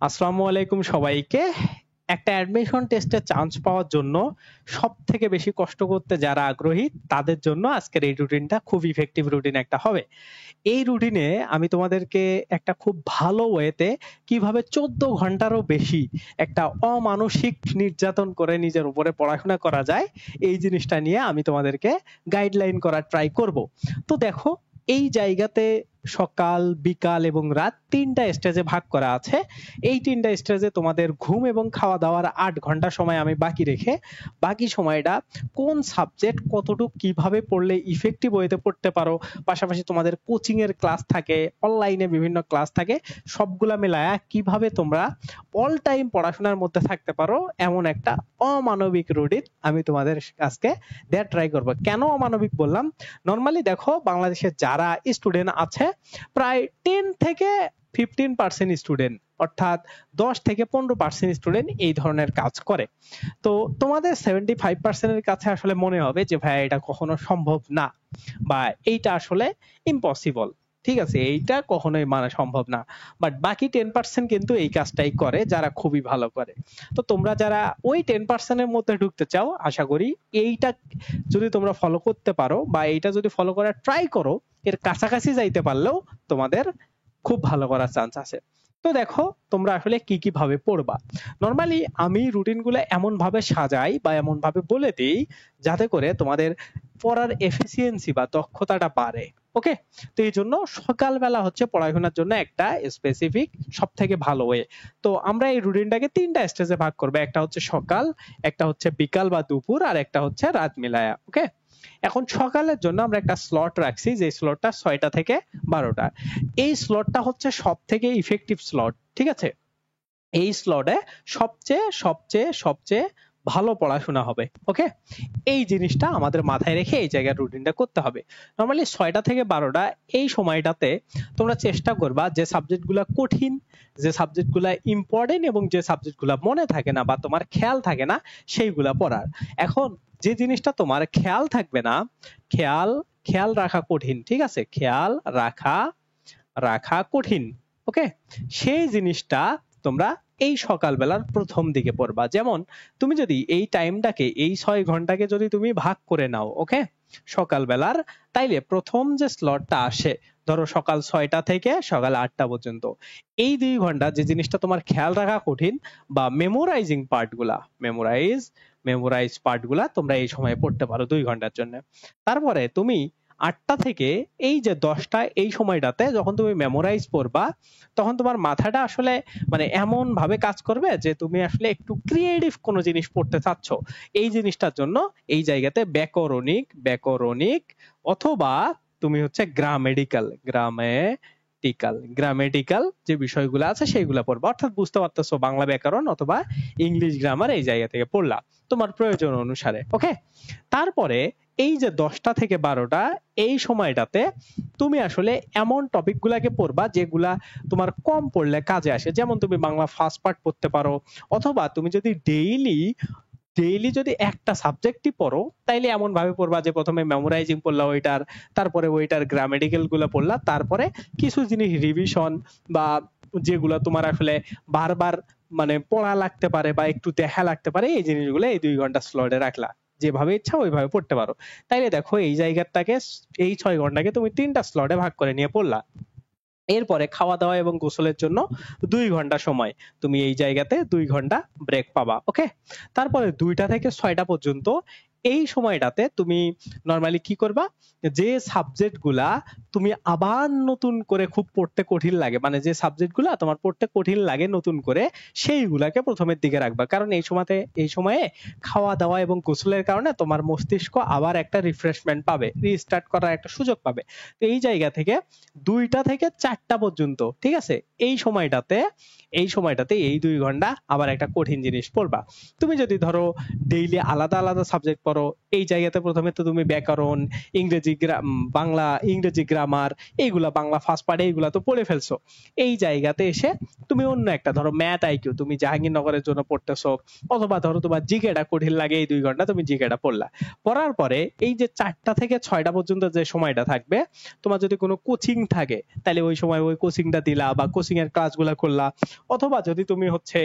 আসসালামু আলাইকুম সবাইকে। একটা অ্যাডমিশন টেস্টে চান্স পাওয়ার জন্য সবথেকে বেশি কষ্ট করতে যারা আগ্রহী তাদের জন্য আজকের এই রুটিনটা খুব ইফেক্টিভ রুটিন একটা হবে। এই রুটিনে আমি তোমাদেরকে একটা খুব ভালো ওয়েতে কিভাবে 14 ঘন্টারও বেশি একটা অমানসিক নির্যাতন করে নিজের উপরে পড়াশোনা করা যায় এই জিনিসটা নিয়ে আমি তোমাদেরকে গাইডলাইন করার ট্রাই করব। তো দেখো, এই জায়গাতে সকাল, বিকাল এবং রাত 3টা স্টেজে ভাগ করা আছে। এই 3টা স্টেজে তোমাদের ঘুম এবং খাওয়া দাওয়ার 8 ঘন্টা সময় আমি বাকি রেখে বাকি সময়টা কোন সাবজেক্ট কতটুকু কিভাবে পড়লে ইফেক্টিভ ওয়েতে পড়তে পারো, পাশাপাশি তোমাদের কোচিং এর ক্লাস থাকে, অনলাইনে বিভিন্ন ক্লাস থাকে, সবগুলা মেলায়া কিভাবে তোমরা অল টাইম পড়াশোনার মধ্যে থাকতে পারো এমন একটা অমানবিক রুটিন আমি তোমাদের আজকে দেওয়ার ট্রাই করবো। কেন অমানবিক বললাম? নর্মালি দেখো, বাংলাদেশের যারা স্টুডেন্ট আছে প্রায় 10 থেকে 15% স্টুডেন্ট, অর্থাৎ 10 থেকে 15% স্টুডেন্ট এই ধরনের কাজ করে। তো তোমাদের 75% এর কাছে আসলে মনে হবে যে ভাই এটা কখনো সম্ভব না, বা এইটা আসলে ইম্পসিবল। ঠিক আছে, এইটা কখনোই মানা সম্ভব না। বাট বাকি 10% কিন্তু এই কাজটাই করে যারা খুবই ভালো করে। তো তোমরা যারা ওই 10% এর মধ্যে ঢুকতে চাও, আশা করি এইটা যদি তোমরা ফলো করতে পারো বা এইটা যদি ফলো করার ট্রাই করো, এর কাছাকাছি যাইতে পারলেও তোমাদের খুব ভালো করার চান্স আছে। তো দেখো, তোমরা আসলে কি কি ভাবে পড়বা। নরমালি আমি রুটিন গুলো এমন ভাবে সাজাই বা এমন ভাবে বলে দিই যাতে করে তোমাদের পড়ার এফিসিয়েন্সি বা দক্ষতাটা বাড়ে। ওকে, তো এই জন্য সকালবেলা হচ্ছে পড়াশোনার জন্য একটা স্পেসিফিক সব থেকে ভালো ওয়ে। তো আমরা এই রুটিনটাকে 3টা স্টেজে ভাগ করবো, একটা হচ্ছে সকাল, একটা হচ্ছে বিকাল বা দুপুর, আর একটা হচ্ছে রাত মিলায়া। ওকে, এখন সকালের জন্য আমরা একটা স্লট রাখছি, যে স্লটটা 6টা থেকে 12টা। এই স্লটটা হচ্ছে সব থেকে ইফেক্টিভ স্লট। ঠিক আছে, এই স্লটে সবচেয়ে সবচেয়ে সবচেয়ে ভালো পড়াশোনা হবে। ওকে, এই জিনিসটা আমাদের মাথায় রেখে এই জায়গার রুটিনটা করতে হবে। নর্মালি 6টা থেকে 12টা এই সময়টাতে তোমরা চেষ্টা করবা যে সাবজেক্টগুলো কঠিন, যে সাবজেক্টগুলো ইম্পর্টেন্ট এবং যে সাবজেক্টগুলো মনে থাকে না বা তোমার খেয়াল থাকে না সেইগুলা পড়ার। এখন যে জিনিসটা তোমার খেয়াল থাকবে না, খেয়াল খেয়াল রাখা কঠিন, ঠিক আছে, খেয়াল রাখা রাখা কঠিন। ওকে, সেই জিনিসটা তোমরা এই সকালবেলার প্রথম দিকে পড়বা। যেমন তুমি যদি এই টাইমটাকে, এই 6 ঘন্টাকে যদি তুমি ভাগ করে নাও, ওকে, সকালবেলার, তাইলে প্রথম যে স্লটটা আসে, ধরো সকাল 6টা থেকে সকাল 8টা পর্যন্ত, এই 2 ঘন্টা যে জিনিসটা তোমার খেয়াল রাখা কঠিন বা মেমোরাইজিং পার্টগুলা, মেমোরাইজ পার্টগুলা তোমরা এই সময় পড়তে পারো 2 ঘন্টার জন্য। তারপরে তুমি 8টা থেকে এই যে 10টা, এই সময়টাতে যখন তুমি মেমোরাইজ পড়বা, তখন তোমার মাথাটা আসলে মানে এমন ভাবে কাজ করবে যে তুমি আসলে একটু ক্রিয়েটিভ কোনো জিনিস পড়তে চাচ্ছ। এই জিনিসটার জন্য এই জায়গাতে ব্যাকরণিক অথবা তুমি হচ্ছে গ্রামেটিক্যাল যে বিষয়গুলো আছে সেইগুলো পড়বা। অর্থাৎ বুঝতে পারতেছো, বাংলা ব্যাকরণ অথবা ইংলিশ গ্রামার এই জায়গা থেকে পড়লা তোমার প্রয়োজন অনুসারে। ওকে, তারপরে এই যে 10টা থেকে 12টা এই সময়টাতে তুমি আসলে এমন টপিক গুলাকে পড়বা যেগুলা তোমার কম পড়লে কাজে আসে। যেমন তুমি বাংলা ফার্স্ট পার্ট পড়তে পারো, অথবা তুমি যদি ডেইলি ডেইলি যদি একটা সাবজেক্টই পড়ো, তাইলে এমন ভাবে পড়বা যে প্রথমে মেমোরাইজিং পড়লা ওইটার, তারপরে ওইটার গ্রামেটিক্যাল গুলা পড়লা, তারপরে কিছু জিনিস রিভিশন বা যেগুলা তোমার আসলে বারবার মানে পড়া লাগতে পারে বা একটু দেখা লাগতে পারে, এই জিনিসগুলো এই 2 ঘন্টা স্লটে রাখলা। যেভাবে ইচ্ছা ওইভাবে পড়তে পারো। তাইলে দেখো, এই জায়গাটাকে, এই 6 ঘন্টাকে তুমি 3টা স্লটে ভাগ করে নিয়ে পড়লা। এরপরে খাওয়া দাওয়া এবং গোসলের জন্য 2 ঘন্টা সময়, তুমি এই জায়গাতে 2 ঘন্টা ব্রেক পাবা। ওকে, তারপরে 2টা থেকে 6টা পর্যন্ত এই সময়টাতে তুমি নরমালি কি করবা, যে সাবজেক্ট গুলা তুমি আবার নতুন করে খুব পড়তে কঠিন লাগে, মানে যে সাবজেক্ট গুলা তোমার পড়তে কঠিন লাগে নতুন করে, সেইগুলাকে প্রথমের দিকে রাখবা। কারণ এই সময়ে খাওয়া দাওয়া এবং গোসলের কারণে তোমার মস্তিষ্ক আবার একটা রিফ্রেশমেন্ট পাবে, রিস্টার্ট করার একটা সুযোগ পাবে। তো এই জায়গা থেকে 2টা থেকে 4টা পর্যন্ত, ঠিক আছে, এই সময়টাতে এই 2 ঘন্টা আবার একটা কঠিন জিনিস পড়বা। তুমি যদি ধরো ডেইলি আলাদা আলাদা সাবজেক্ট করো, এই জায়গাতে প্রথমে তো তুমি ব্যাকরণ, বাংলা ইংরেজি গ্রামার, এইগুলা বাংলা ফার্স্ট পার্ট এইগুলা তো পড়ে ফেলছো। এই জায়গাতে এসে তুমি অন্য একটা ধরো ম্যাথ আইকিউ তুমি জাহাঙ্গীরনগরের জন্য পড়তেছো, অথবা ধরো তোমার জিকেটা কঠিন লাগে, এই 2 ঘন্টা তুমি জিকেটা পড়লা। পড়ার পরে এই যে 4টা থেকে 6টা পর্যন্ত যে সময়টা থাকবে, তোমার যদি কোনো কোচিং থাকে তাহলে ওই সময় ওই কোচিংটা দিলা বা কোচিং এর ক্লাসগুলা করলা, অথবা যদি তুমি হচ্ছে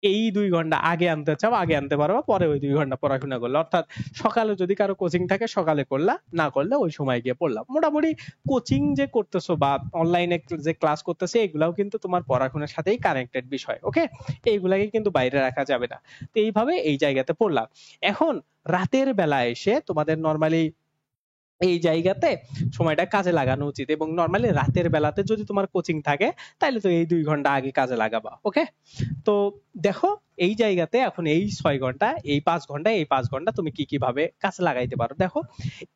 এই 2 ঘন্টা আগে আনতে চাও আগে আনতে পারো, পরে ওই 2 ঘন্টা পড়াশোনা করলে, অর্থাৎ সকালে যদি কারো কোচিং থাকে সকালে করলা, না করলে ওই সময় গিয়ে পড়লাম। মোটামুটি কোচিং যে করতেছো বা অনলাইনে যে ক্লাস করতেছে এগুলাও কিন্তু তোমার পড়াশোনার সাথেই কানেক্টেড বিষয়, ওকে? এইগুলাকে কিন্তু বাইরে রাখা যাবে না। তো এইভাবে এই জায়গাতে পড়লাম। এখন রাতের বেলা এসে তোমাদের নর্মালি এই জায়গাতে সময়টা কাজে লাগানো উচিত, এবং নর্মালি রাতের বেলাতে যদি তোমার কোচিং থাকে তাহলে তো এই 2 ঘন্টা আগে কাজে লাগাবা, ওকে? তো দেখো এই জায়গাতে এখন এই 6 ঘন্টা, এই 5 ঘন্টা, এই 5 ঘন্টা তুমি কি কি ভাবে কাজে লাগাইতে পারো। দেখো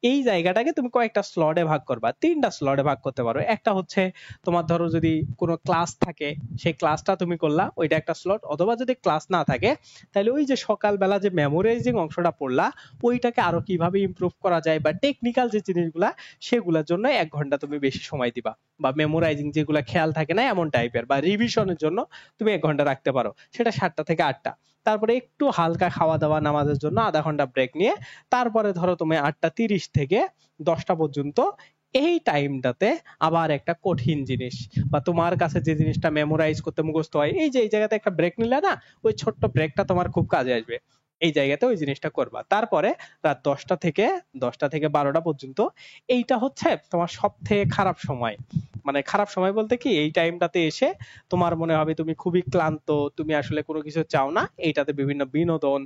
এই জায়গাটাকে তুমি কয়েকটা স্লটে ভাগ করবা, 3টা স্লটে ভাগ করতে পারো। একটা হচ্ছে তোমার ধরো যদি কোনো ক্লাস থাকে সেই ক্লাসটা তুমি করলা, ওইটা একটা স্লট। অথবা যদি ক্লাস না থাকে তাহলে ওই যে সকালবেলা যে মেমোরাইজিং অংশটা পড়লা ওইটাকে আরো কিভাবে ইমপ্রুভ করা যায় বা টেকনিক্যাল যে জিনিসগুলা সেগুলোর জন্য 1 ঘন্টা তুমি বেশি সময় দিবা, বা মেমোরাইজিং যেগুলা খেয়াল থাকে না এমন টাইপের, বা রিভিশনের জন্য তুমি 1 ঘন্টা রাখতে পারো, সেটা 7টা থেকে 8টা। তারপরে একটু হালকা খাওয়া দাওয়া নামাজের জন্য আধা ঘন্টা ব্রেক নিয়ে তারপরে ধরো তুমি 8টা 30 থেকে 10টা পর্যন্ত এই টাইমটাতে আবার একটা কঠিন জিনিস বা তোমার কাছে যে জিনিসটা মেমোরাইজ করতে মুখস্থ হয়, এই যে এই জায়গাতে একটা ব্রেক নিলে না, ওই ছোট্ট ব্রেকটা তোমার খুব কাজে আসবে। এই জায়গাতে ওই জিনিসটা করবা। তারপরে রাত 10টা থেকে 12টা পর্যন্ত এইটা হচ্ছে তোমার সব থেকে খারাপ সময়। মানে খারাপ সময় বলতে কি, এই টাইমটাতে এসে তোমার মনে হবে তুমি খুবই ক্লান্ত, তুমি আসলে কোনো কিছু চাও না, এইটাতে বিভিন্ন বিনোদন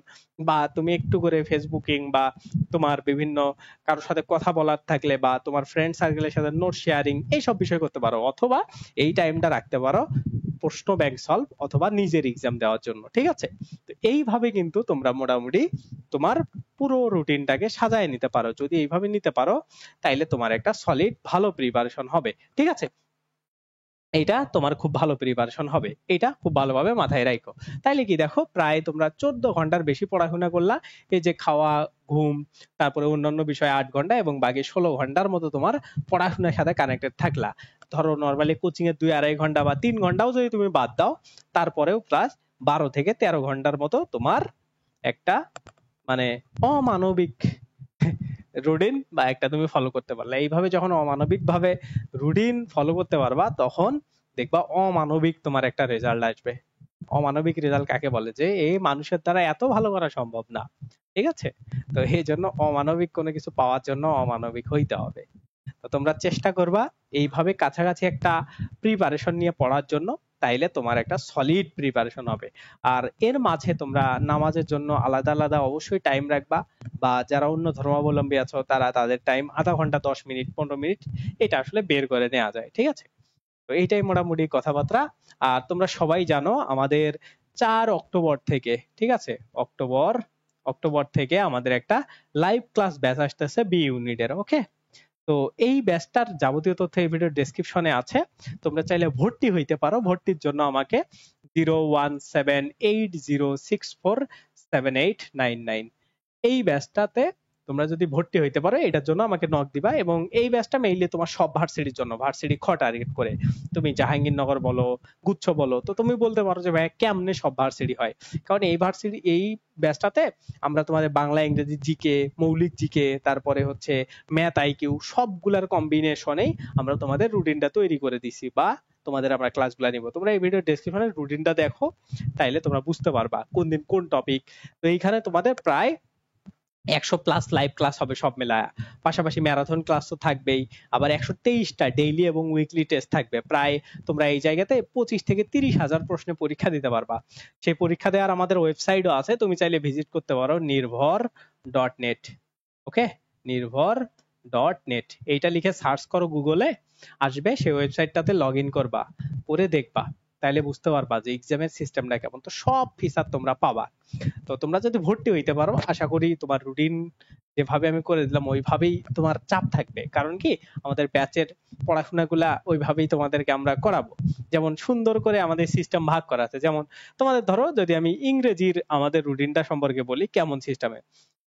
বা তুমি একটু করে ফেসবুকিং বা তোমার বিভিন্ন কারোর সাথে কথা বলার থাকলে বা তোমার ফ্রেন্ড সার্কেলের সাথে নোট শেয়ারিং এইসব বিষয় করতে পারো। অথবা এই টাইমটা রাখতে পারো প্রশ্ন ব্যাংক সলভ অথবা নিজের এক্সাম দেওয়ার জন্য, ঠিক আছে? তো এইভাবে কিন্তু তোমরা মোটামুটি তোমার পুরো রুটিনটাকে সাজায় নিতে পারো। যদি এইভাবে নিতে পারো তাইলে তোমার একটা সলিড ভালো প্রিপারেশন হবে, ঠিক আছে? এটা তোমার খুব ভালো প্রিপারেশন হবে, এটা খুব ভালোভাবে মাথায় রাখো। তাইলে কি দেখো প্রায় তোমরা 14 ঘন্টার বেশি পড়াশোনা করলা, এই যে খাওয়া, ঘুম, তারপরে অন্যান্য বিষয় 8 ঘন্টা, এবং বাকি 16 ঘন্টার মতো তোমার পড়াশোনার সাথে কানেক্টেড থাকলা। ধরো নর্মালি কোচিং এর 2-2.5 ঘন্টা বা 3 ঘন্টাও যদি তুমি বাদ দাও, তারপরেও প্লাস 12 থেকে 13 ঘন্টার মতো তোমার একটা মানে অমানবিক রুটিন বা একটা তুমি ফলো করতে পারলে। এইভাবে যখন অমানবিক ভাবে রুটিন ফলো করতে পারবা তখন দেখবা অমানবিক তোমার একটা রেজাল্ট আসবে। অমানবিক রেজাল্ট কাকে বলে, যে এই মানুষের দ্বারা এত ভালো করা সম্ভব না, ঠিক আছে? তো এই জন্য অমানবিক কোনো কিছু পাওয়ার জন্য অমানবিক হইতে হবে। তো তোমরা চেষ্টা করবা এইভাবে কাছাকাছি একটা প্রিপারেশন নিয়ে পড়ার জন্য, তাইলে তোমার একটা সলিড প্রিপারেশন হবে। আর এর মাঝে তোমরা নামাজের জন্য আলাদা আলাদা অবশ্যই টাইম রাখবা, বা যারা অন্য ধর্মাবলম্বী আছো তারা তাদের টাইম আধা ঘন্টা, 10 মিনিট, 15 মিনিট এটা আসলে বের করে নেওয়া যায়, ঠিক আছে? তো এইটাই মোটামুটি কথাবার্তা। আর তোমরা সবাই জানো আমাদের 4 অক্টোবর থেকে, ঠিক আছে, অক্টোবর অক্টোবর থেকে আমাদের একটা লাইভ ক্লাস ব্যাচ আসতেছে বি ইউনিটের, ওকে? তো এই ব্যাচটার যাবতীয় তথ্য এই ভিডিও ডেসক্রিপশনে আছে, তোমরা চাইলে ভর্তি হইতে পারো। ভর্তির জন্য আমাকে 01780647899 এই ব্যাচটাতে তোমরা যদি ভর্তি হইতে পারো এটার জন্য আমাকে নক দিবা। এবং এই ব্যাচটা মেইনলি তোমার সব ভার্সিটির জন্য, ভার্সিটি খ টার্গেট করে। তুমি জাহাঙ্গীরনগর বলো, গুচ্ছ বলো, তো তুমি বলতে পারো যে ভাই কেমনে সব ভার্সিটি হয়, কারণ এই ভার্সিটি এই ব্যাচটাতে আমরা তোমাদের বাংলা, ইংরেজি, জিকে, মৌলিক জিকে, তারপরে হচ্ছে ম্যাথ আইকিউ সবগুলার কম্বিনেশনেই আমরা তোমাদের রুটিনটা তৈরি করে দিছি, বা তোমাদের আমরা ক্লাসগুলো নিব। তোমরা এই ভিডিও ডেসক্রিপশনে রুটিনটা দেখো, তাইলে তোমরা বুঝতে পারবা কোন দিন কোন টপিক। তো এইখানে তোমাদের প্রায় 100+ লাইভ ক্লাস হবে সব মেলায়, পাশাপাশি ম্যারাথন ক্লাস তো থাকবেই, আবার 123টা ডেইলি এবং উইকলি টেস্ট থাকবে। প্রায় তোমরা এই জায়গাতে 25 থেকে 30 হাজার প্রশ্নে পরীক্ষা দিতে পারবা। সেই পরীক্ষা দেওয়ার আমাদের ওয়েবসাইটও আছে, তুমি চাইলে ভিজিট করতে পারো nirbhar.net, ওকে? nirbhar.net এইটা লিখে সার্চ করো, গুগলে আসবে, সেই ওয়েবসাইটটাতে লগ ইন করবা, করে দেখবা, তাইলে বুঝতে পারবা যে এক্সামের সিস্টেমটা কেমন। তো সব ফিচার তোমরা পাবা। তো তোমরা যদি ভর্তি হইতে পারো আশা করি তোমার রুটিন যেভাবে আমি করে দিলাম ওইভাবেই তোমার চাপ থাকবে। কারণ কি, আমাদের ব্যাচের পড়াশোনাগুলা ওইভাবেই তোমাদেরকে আমরা করাবো। যেমন সুন্দর করে আমাদের সিস্টেম ভাগ করা আছে। যেমন তোমাদের ধরো যদি আমি ইংরেজির আমাদের রুটিনটা সম্পর্কে বলি কেমন সিস্টেমে,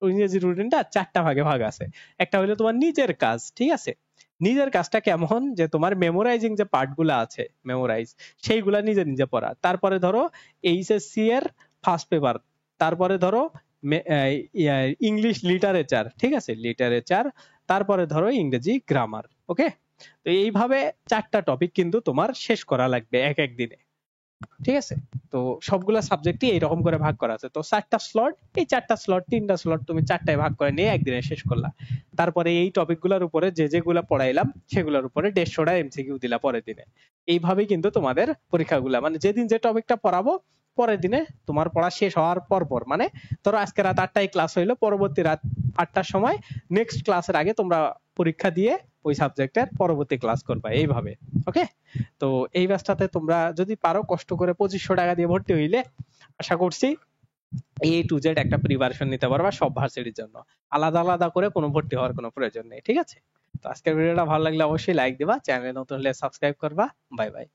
ইংরেজি রুটিনটা 4টা ভাগে ভাগ আছে। একটা হলো তোমার নিজের কাজ, ঠিক আছে? নিজের কাজটা কেমন, যে তোমার মেমোরাইজিং যে পার্ট গুলা আছে, মেমোরাইজ সেইগুলা নিজে নিজে পড়া। তারপরে ধরো এইচএসসি এর ফার্স্ট পেপার, তারপরে ধরো ইংলিশ লিটারেচার, ঠিক আছে, লিটারেচার, তারপরে ধরো ইংরেজি গ্রামার। ওকে, তো এইভাবে 4টা টপিক কিন্তু তোমার শেষ করা লাগবে এক এক দিনে, ঠিক আছে? তো সবগুলা সাবজেক্টই এইরকম করে ভাগ করা আছে। তো 4টা স্লট, এই 4টা স্লট, 3টা স্লট তুমি 4টায় ভাগ করে নিয়ে একদিনে শেষ করলা। তারপরে এই টপিক গুলার উপরে যে যেগুলা পড়াইলাম সেগুলোর উপরে 150টা এমসিকিউ দিলা পরের দিনে। এইভাবেই কিন্তু তোমাদের পরীক্ষাগুলা, মানে যেদিন যে টপিকটা পড়াবো পরের দিনে তোমার পড়া শেষ হওয়ার পর পর, মানে ধরো আজকে রাত 8টায় ক্লাস হইলো, পরবর্তী রাত 8টার সময় নেক্সট ক্লাসের আগে তোমরা পরীক্ষা দিয়ে ওই সাবজেক্টের পরবর্তী ক্লাস করবা এইভাবে। ওকে, তো এই ব্যাচটাতে তোমরা যদি পারো কষ্ট করে 2500 টাকা দিয়ে ভর্তি হইলে আশা করছি A to Z একটা প্রিপারেশন নিতে পারবা সব ভার্সিটির জন্য। আলাদা আলাদা করে কোনো ভর্তি হওয়ার কোনো প্রয়োজন নেই, ঠিক আছে? তো আজকের ভিডিওটা ভালো লাগলে অবশ্যই লাইক দিবা, চ্যানেলে নতুন হলে সাবস্ক্রাইব করবা। Bye bye.